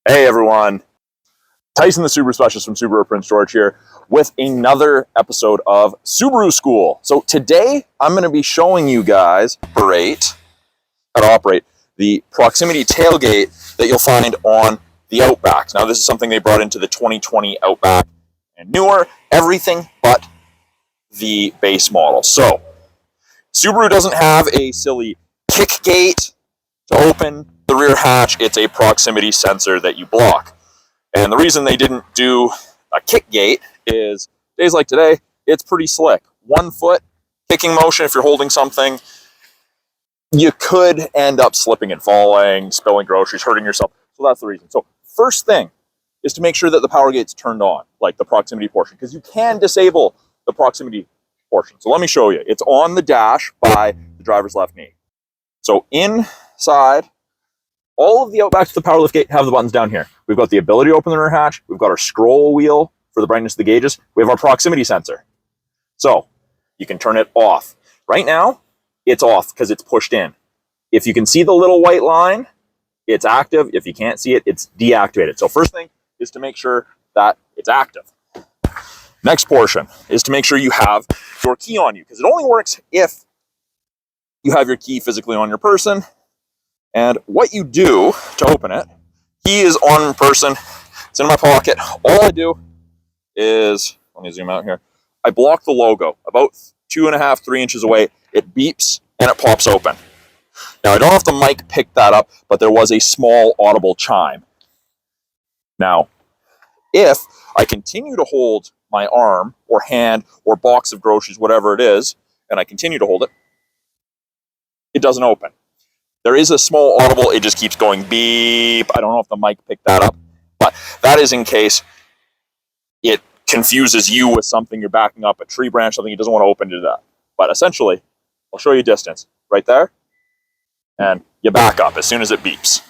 Hey everyone, Tyson the Subaru Specialist from Subaru Prince George here with another episode of Subaru School. So today I'm going to be showing you guys how to operate the Proximity Tailgate that you'll find on the Outback. Now this is something they brought into the 2020 Outback and newer, everything but the base model. So Subaru doesn't have a silly kick gate to open the rear hatch. It's a proximity sensor that you block. And the reason they didn't do a kick gate is days like today, it's pretty slick. 1 foot kicking motion, if you're holding something, you could end up slipping and falling, spilling groceries, hurting yourself. So that's the reason. So first thing is to make sure that the power gate's turned on, like the proximity portion, because you can disable the proximity portion. So let me show you. It's on the dash by the driver's left knee. So inside, all of the Outbacks to the power lift gate have the buttons down here. We've got the ability to open the rear hatch. We've got our scroll wheel for the brightness of the gauges. We have our proximity sensor. So you can turn it off. Right now, it's off because it's pushed in. If you can see the little white line, it's active. If you can't see it, it's deactivated. So first thing is to make sure that it's active. Next portion is to make sure you have your key on you, because it only works if you have your key physically on your person. And what you do to open it, key is on person, it's in my pocket. All I do is, let me zoom out here, I block the logo about 2.5, 3 inches away. It beeps and it pops open. Now I don't know if the mic picked that up, but there was a small audible chime. Now, if I continue to hold my arm or hand or box of groceries, whatever it is, and I continue to hold it, it doesn't open. There is a small audible, it just keeps going beep. I don't know if the mic picked that up, but that is in case it confuses you with something, you're backing up, a tree branch, something, it doesn't want to open to that. But essentially, I'll show you distance, right there, and you back up as soon as it beeps.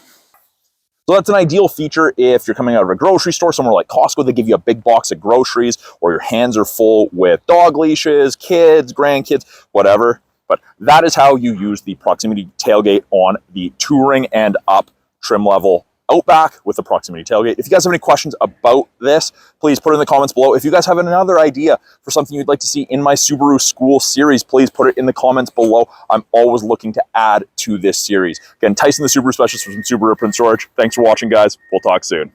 So that's an ideal feature if you're coming out of a grocery store, somewhere like Costco, they give you a big box of groceries, or your hands are full with dog leashes, kids, grandkids, whatever. But that is how you use the proximity tailgate on the Touring and up trim level Outback with the proximity tailgate. If you guys have any questions about this, please put it in the comments below. If you guys have another idea for something you'd like to see in my Subaru School series, please put it in the comments below. I'm always looking to add to this series. Again, Tyson the Subaru Specialist from Subaru Prince George. Thanks for watching, guys. We'll talk soon.